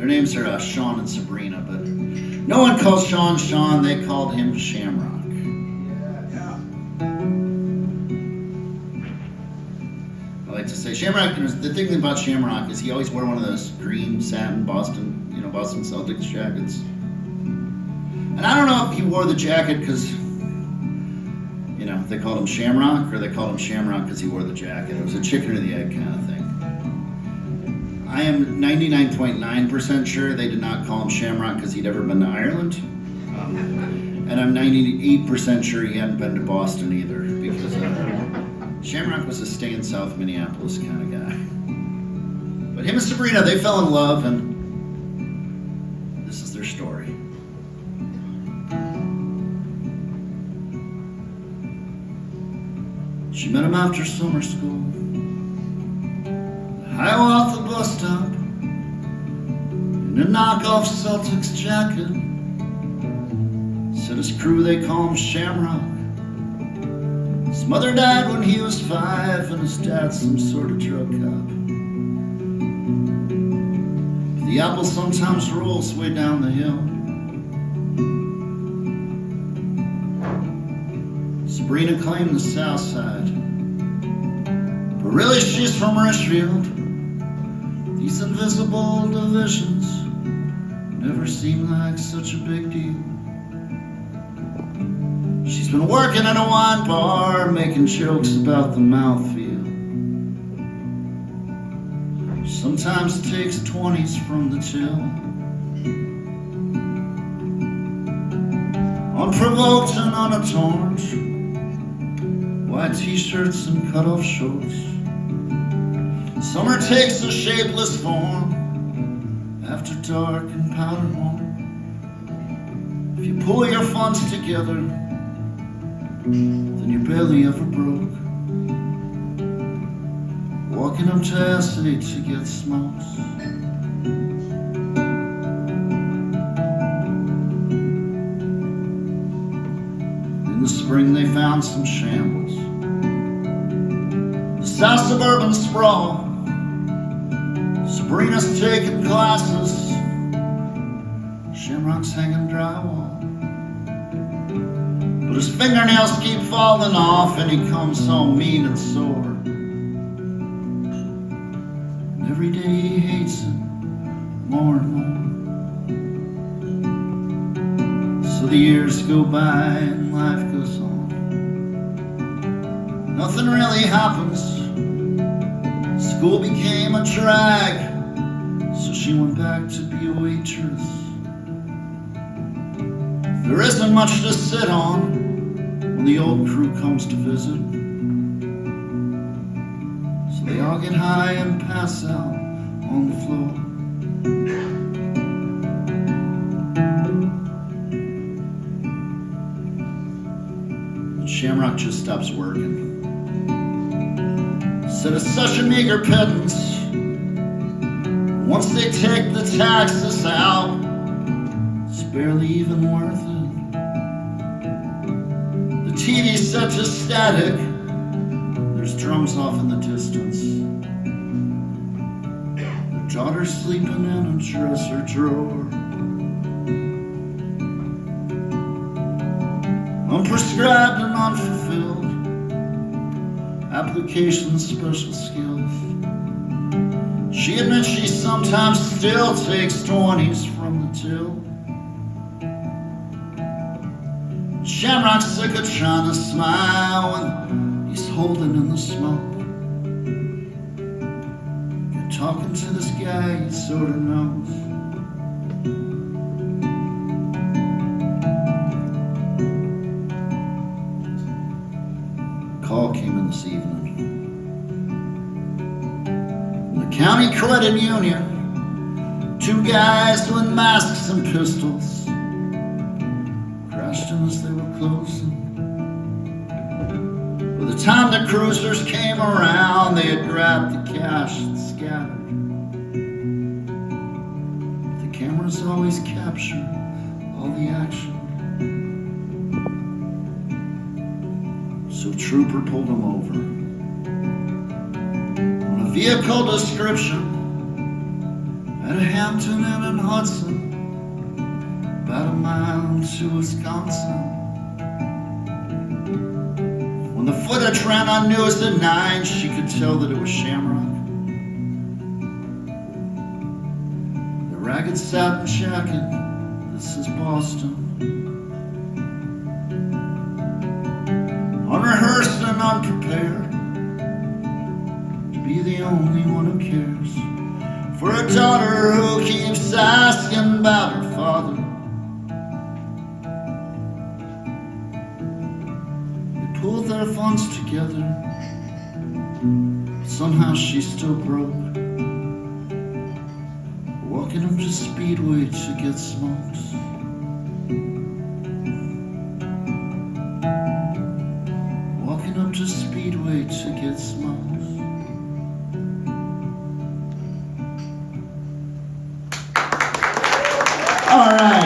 Their names are Sean and Sabrina, but no one calls Sean Sean. They called him Shamrock. I like to say Shamrock. The thing about Shamrock is he always wore one of those green satin Boston Celtics jackets. And I don't know if he wore the jacket because they called him Shamrock, or they called him Shamrock because he wore the jacket. It was a chicken or the egg kind of thing. I am 99.9% sure they did not call him Shamrock because he'd ever been to Ireland. And I'm 98% sure he hadn't been to Boston either, because Shamrock was a stay in South Minneapolis kind of guy. But him and Sabrina, they fell in love, and this is their story. She met him after summer school. I off the bus stop in a knockoff Celtics jacket. Said his crew, they call him Shamrock. His mother died when he was 5, and his dad's some sort of drug cop. The apple sometimes rolls way down the hill. Sabrina claimed the South Side, but really she's from Millersville. These invisible divisions never seem like such a big deal. She's been working in a wine bar, making jokes about the mouthfeel. Sometimes takes 20s from the till. Unprovoked and unadorned, white t-shirts and cut-off shorts. Summer takes a shapeless form after dark and powder warm. If you pull your funds together, then you're barely ever broke. Walking up to S8 to get smokes. In the spring they found some shambles. The South suburban sprawl. Sabrina's taking classes. Shamrock's hanging drywall. But his fingernails keep falling off, and he comes home mean and sore. And every day he hates it more and more. So the years go by and life goes on. Nothing really happens. School became a drag, so she went back to be a waitress. There isn't much to sit on when the old crew comes to visit, so they all get high and pass out on the floor. And Shamrock just stops working. Said it's such a meager pittance. Once they take the taxes out, it's barely even worth it. The TV's set to static. There's drums off in the distance. Their daughter's sleeping in a dresser drawer. Unprescribed and unfulfilled. Applications, special skills. She admits she sometimes still takes 20s from the till. Shamrock's sick of trying to smile when he's holding in the smoke. You're talking to this guy he sort of knows. Call came in this evening. The county credit union, 2 guys with masks and pistols crashed in as they were closing. By the time the cruisers came around, they had grabbed the cash and scattered. The cameras always capture all the action. So Trooper pulled him over. On a vehicle description, at Hampton and in Hudson, about a mile to Wisconsin. When the footage ran on News at 9, she could tell that it was Shamrock. The ragged satin jacket, this is Boston. Unrehearsed and unprepared, to be the only one who cares for a daughter who keeps asking about her father. They pulled their funds together, but somehow she's still broke, walking up to Speedway to get smokes. Walking up to Speedway to get smokes. All right.